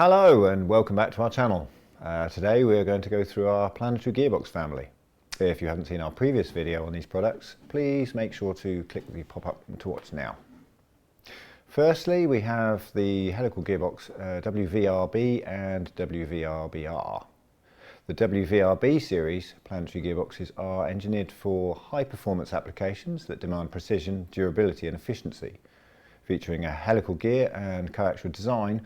Hello and welcome back to our channel. Today we are going to go through our Planetary Gearbox family. If you haven't seen our previous video on these products, please make sure to click the pop-up to watch now. Firstly, we have the Helical-Gearbox WVRB and WVRBR. The WVRB series Planetary Gearboxes are engineered for high-performance applications that demand precision, durability and efficiency. Featuring a helical gear and coaxial design,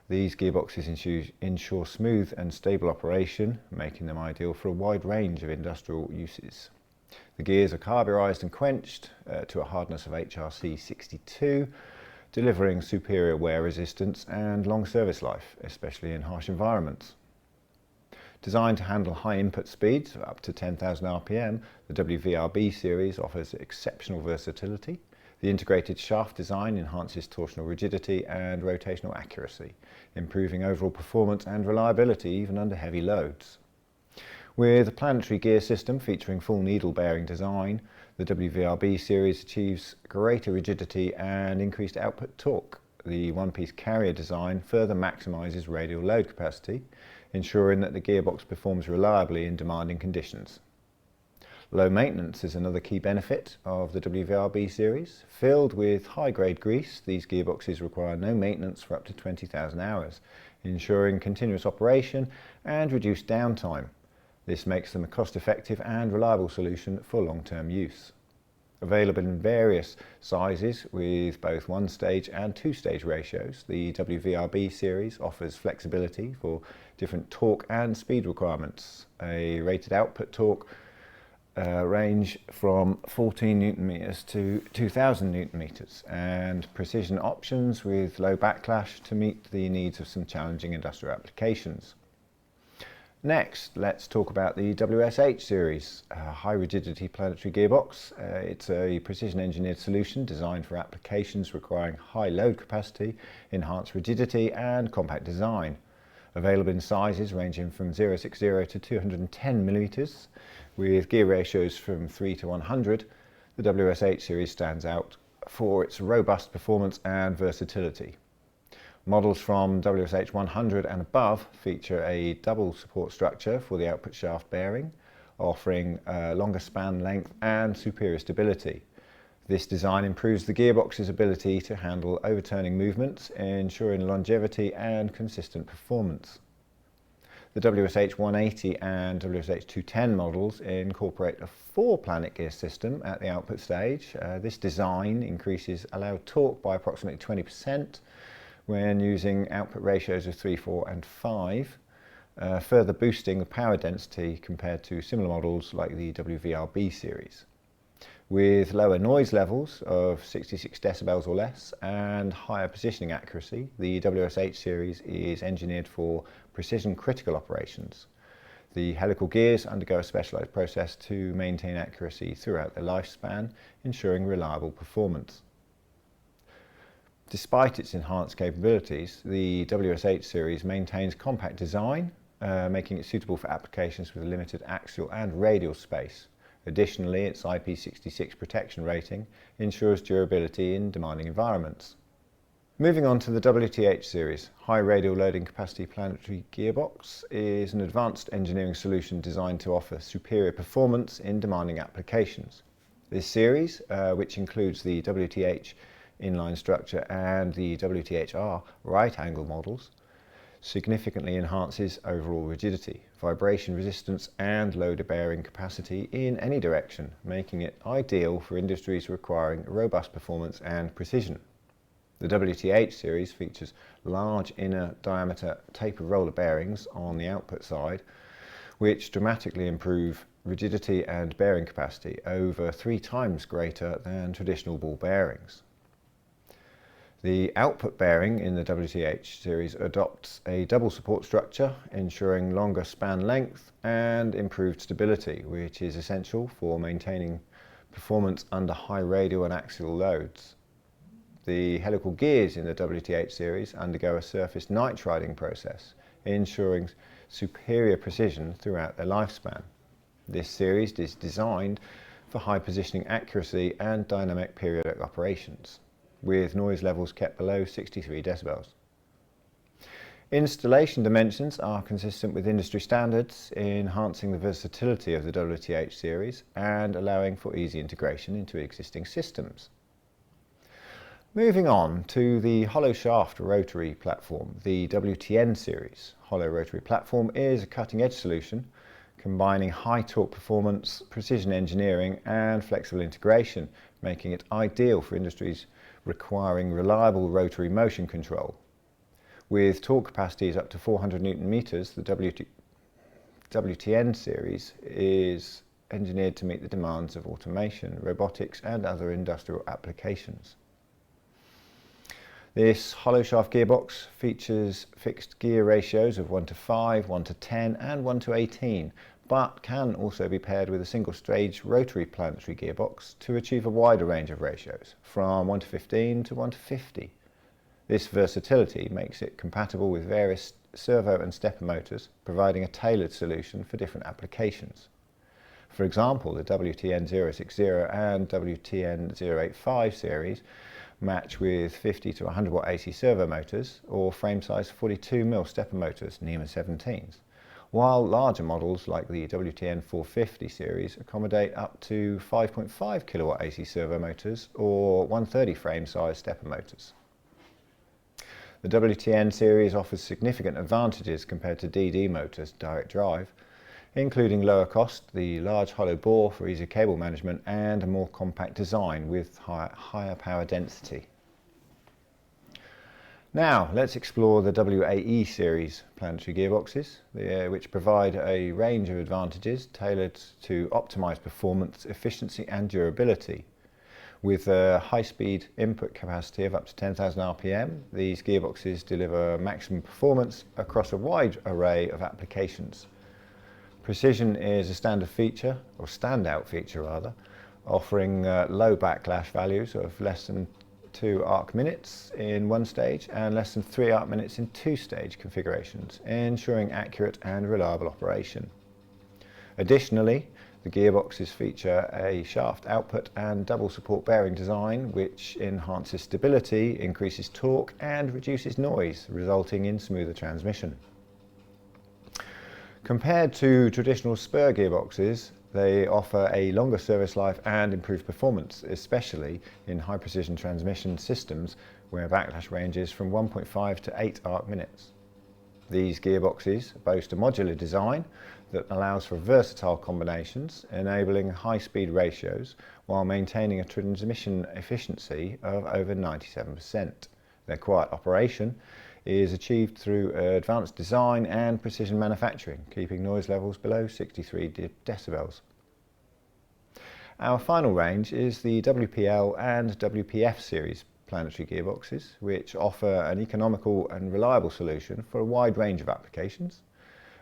these gearboxes ensure smooth and stable operation, making them ideal for a wide range of industrial uses. The gears are carburized and quenched to a hardness of HRC 62, delivering superior wear resistance and long service life, especially in harsh environments. Designed to handle high input speeds of up to 10,000 RPM, the WVRB series offers exceptional versatility. The integrated shaft design enhances torsional rigidity and rotational accuracy, improving overall performance and reliability even under heavy loads. With a planetary gear system featuring full needle bearing design, the WVRB series achieves greater rigidity and increased output torque. The one-piece carrier design further maximizes radial load capacity, ensuring that the gearbox performs reliably in demanding conditions. Low maintenance is another key benefit of the WVRB series. Filled with high-grade grease, these gearboxes require no maintenance for up to 20,000 hours, ensuring continuous operation and reduced downtime. This makes them a cost-effective and reliable solution for long-term use. Available in various sizes with both one-stage and two-stage ratios, the WVRB series offers flexibility for different torque and speed requirements. A rated output torque range from 14 Newton meters to 2000 Newton meters, and precision options with low backlash to meet the needs of some challenging industrial applications. Next, let's talk about the WSH Series, a high-rigidity planetary gearbox. It's a precision-engineered solution designed for applications requiring high load capacity, enhanced rigidity and compact design. Available in sizes ranging from 060 to 210 millimeters, with gear ratios from 3 to 100, the WSH series stands out for its robust performance and versatility. Models from WSH 100 and above feature a double support structure for the output shaft bearing, offering longer span length and superior stability. This design improves the gearbox's ability to handle overturning movements, ensuring longevity and consistent performance. The WSH 180 and WSH 210 models incorporate a 4-planet gear system at the output stage. This design increases allowed torque by approximately 20% when using output ratios of 3, 4 and 5, further boosting the power density compared to similar models like the WVRB series. With lower noise levels of 66 decibels or less and higher positioning accuracy, the WSH series is engineered for precision critical operations. The helical gears undergo a specialized process to maintain accuracy throughout their lifespan, ensuring reliable performance. Despite its enhanced capabilities, the WSH series maintains compact design, making it suitable for applications with limited axial and radial space. Additionally, its IP66 protection rating ensures durability in demanding environments. Moving on to the WTH series, high radial loading capacity planetary gearbox is an advanced engineering solution designed to offer superior performance in demanding applications. This series, which includes the WTH inline structure and the WTHR right angle models, significantly enhances overall rigidity, vibration resistance and load bearing capacity in any direction, making it ideal for industries requiring robust performance and precision. The WTH series features large inner diameter taper roller bearings on the output side, which dramatically improve rigidity and bearing capacity, over 3 times greater than traditional ball bearings. The output bearing in the WTH series adopts a double support structure, ensuring longer span length and improved stability, which is essential for maintaining performance under high radial and axial loads. The helical gears in the WTH series undergo a surface nitriding process, ensuring superior precision throughout their lifespan. This series is designed for high positioning accuracy and dynamic periodic operations, with noise levels kept below 63 decibels. Installation dimensions are consistent with industry standards, enhancing the versatility of the WTH series and allowing for easy integration into existing systems. Moving on to the hollow shaft rotary platform, the WTN Series. Hollow rotary platform is a cutting-edge solution combining high torque performance, precision engineering and flexible integration, making it ideal for industries requiring reliable rotary motion control. With torque capacities up to 400 Newton meters, the WTN series is engineered to meet the demands of automation, robotics and other industrial applications. This hollow shaft gearbox features fixed gear ratios of 1:5, 1:10 and 1:18, but can also be paired with a single stage rotary planetary gearbox to achieve a wider range of ratios, from 1:15 to 1:50. This versatility makes it compatible with various servo and stepper motors, providing a tailored solution for different applications. For example, the WTN 060 and WTN 085 series match with 50 to 100 watt AC servo motors or frame size 42mm stepper motors, NEMA 17s, while larger models like the WTN 450 series accommodate up to 5.5 kilowatt AC servo motors or 130 frame size stepper motors. The WTN series offers significant advantages compared to DD motors direct drive, including lower cost, the large hollow bore for easier cable management and a more compact design with higher power density. Now let's explore the WAER Series planetary gearboxes, which provide a range of advantages tailored to optimize performance, efficiency and durability. With a high-speed input capacity of up to 10,000 RPM, these gearboxes deliver maximum performance across a wide array of applications. Precision is a standout feature rather, offering low backlash values of less than 2 arc minutes in one stage and less than 3 arc minutes in two-stage configurations, ensuring accurate and reliable operation. Additionally, the gearboxes feature a shaft output and double support bearing design, which enhances stability, increases torque and reduces noise, resulting in smoother transmission. Compared to traditional spur gearboxes, they offer a longer service life and improved performance, especially in high precision transmission systems where backlash ranges from 1.5 to 8 arc minutes. These gearboxes boast a modular design that allows for versatile combinations, enabling high-speed ratios while maintaining a transmission efficiency of over 97%. Their quiet operation is achieved through advanced design and precision manufacturing, keeping noise levels below 63 decibels. Our final range is the WPL and WPF Series planetary gearboxes, which offer an economical and reliable solution for a wide range of applications.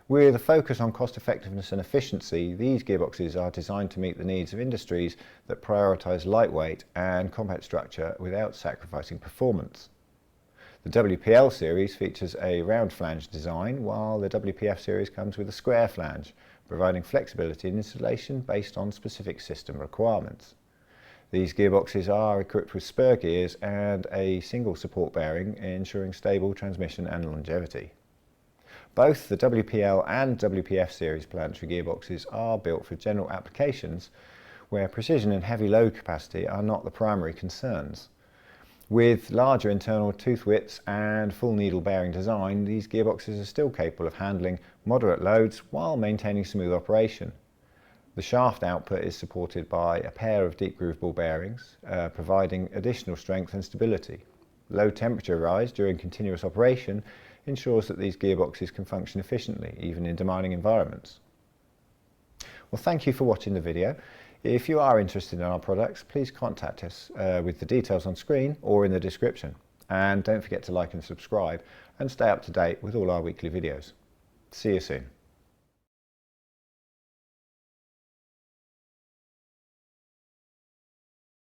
With a focus on cost effectiveness and efficiency, these gearboxes are designed to meet the needs of industries that prioritise lightweight and compact structure without sacrificing performance. The WPL series features a round flange design, while the WPF series comes with a square flange, providing flexibility in installation based on specific system requirements. These gearboxes are equipped with spur gears and a single support bearing, ensuring stable transmission and longevity. Both the WPL and WPF series planetary gearboxes are built for general applications where precision and heavy load capacity are not the primary concerns. With larger internal tooth widths and full needle bearing design, these gearboxes are still capable of handling moderate loads while maintaining smooth operation. The shaft output is supported by a pair of deep groove ball bearings, providing additional strength and stability. Low temperature rise during continuous operation ensures that these gearboxes can function efficiently, even in demanding environments. Well, thank you for watching the video. If you are interested in our products, please contact us with the details on screen or in the description. And don't forget to like and subscribe and stay up to date with all our weekly videos. See you soon.